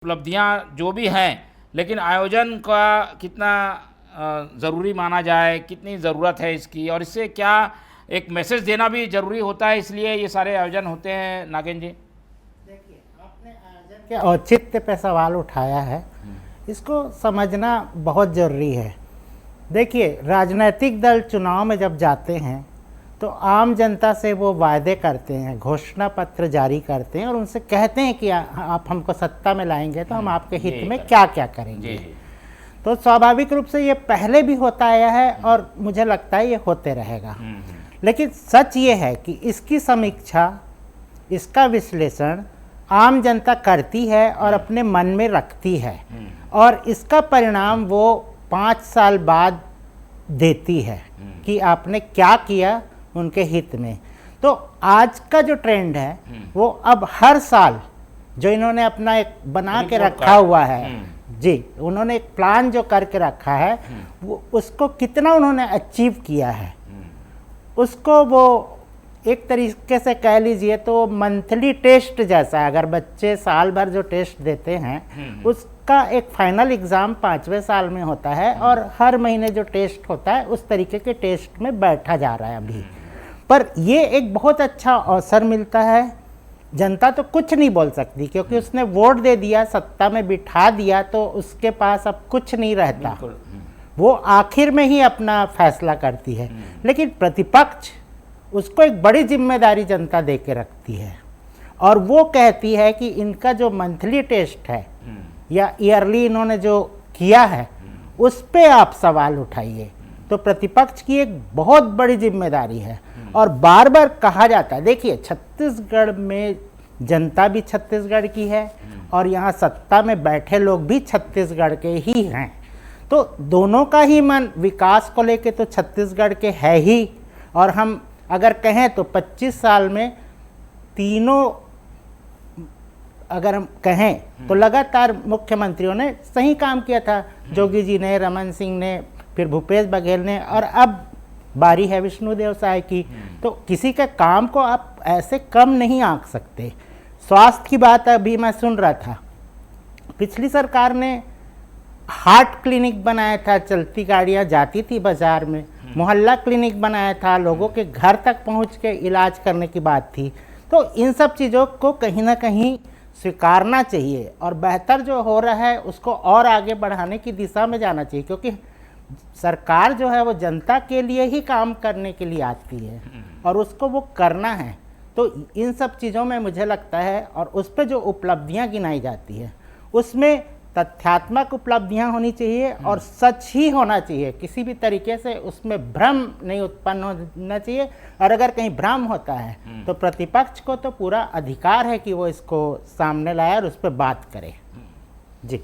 उपलब्धियां जो भी हैं, लेकिन आयोजन का कितना ज़रूरी माना जाए, कितनी ज़रूरत है इसकी, और इससे क्या एक मैसेज देना भी ज़रूरी होता है, इसलिए ये सारे आयोजन होते हैं। नागेंद्र जी, देखिए, आपने आयोजन के औचित्य पे सवाल उठाया है, इसको समझना बहुत ज़रूरी है। देखिए, राजनीतिक दल चुनाव में जब जाते हैं तो आम जनता से वो वायदे करते हैं, घोषणा पत्र जारी करते हैं और उनसे कहते हैं कि आप हमको सत्ता में लाएंगे तो हम आपके हित में क्या क्या करेंगे। तो स्वाभाविक रूप से ये पहले भी होता आया है और मुझे लगता है ये होते रहेगा। लेकिन सच ये है कि इसकी समीक्षा, इसका विश्लेषण आम जनता करती है और अपने मन में रखती है, और इसका परिणाम वो 5 साल बाद देती है कि आपने क्या किया उनके हित में। तो आज का जो ट्रेंड है वो अब हर साल जो इन्होंने अपना एक बना के रखा हुआ है, जी, उन्होंने एक प्लान जो करके रखा है, वो उसको कितना उन्होंने अचीव किया है, उसको वो एक तरीके से कह लीजिए तो मंथली टेस्ट जैसा, अगर बच्चे साल भर जो टेस्ट देते हैं उसका एक फाइनल एग्ज़ाम 5वें साल में होता है, और हर महीने जो टेस्ट होता है उस तरीके के टेस्ट में बैठा जा रहा है अभी। पर ये एक बहुत अच्छा अवसर मिलता है। जनता तो कुछ नहीं बोल सकती क्योंकि उसने वोट दे दिया, सत्ता में बिठा दिया, तो उसके पास अब कुछ नहीं रहता, वो आखिर में ही अपना फैसला करती है। लेकिन प्रतिपक्ष, उसको एक बड़ी जिम्मेदारी जनता दे के रखती है, और वो कहती है कि इनका जो मंथली टेस्ट है या ईयरली इन्होंने जो किया है उस पे आप सवाल उठाइए। तो प्रतिपक्ष की एक बहुत बड़ी जिम्मेदारी है। और बार बार कहा जाता है, देखिए, छत्तीसगढ़ में जनता भी छत्तीसगढ़ की है और यहाँ सत्ता में बैठे लोग भी छत्तीसगढ़ के ही हैं, तो दोनों का ही मन विकास को लेके तो छत्तीसगढ़ के है ही। और हम अगर कहें तो 25 साल में तीनों, अगर हम कहें तो लगातार मुख्यमंत्रियों ने सही काम किया था। जोगी जी ने, रमन सिंह ने, फिर भूपेश बघेल ने, और अब बारी है विष्णुदेव साय की। तो किसी के काम को आप ऐसे कम नहीं आंक सकते। स्वास्थ्य की बात अभी मैं सुन रहा था, पिछली सरकार ने हार्ट क्लिनिक बनाया था, चलती गाड़ियां जाती थी बाजार में, मोहल्ला क्लिनिक बनाया था, लोगों के घर तक पहुंच के इलाज करने की बात थी। तो इन सब चीज़ों को कहीं ना कहीं स्वीकारना चाहिए और बेहतर जो हो रहा है उसको और आगे बढ़ाने की दिशा में जाना चाहिए, क्योंकि सरकार जो है वो जनता के लिए ही काम करने के लिए आती है और उसको वो करना है। तो इन सब चीज़ों में मुझे लगता है, और उस पर जो उपलब्धियां गिनाई जाती है उसमें तथ्यात्मक उपलब्धियां होनी चाहिए और सच ही होना चाहिए। किसी भी तरीके से उसमें भ्रम नहीं उत्पन्न होना चाहिए, और अगर कहीं भ्रम होता है तो प्रतिपक्ष को तो पूरा अधिकार है कि वो इसको सामने लाए और उस पर बात करे। जी।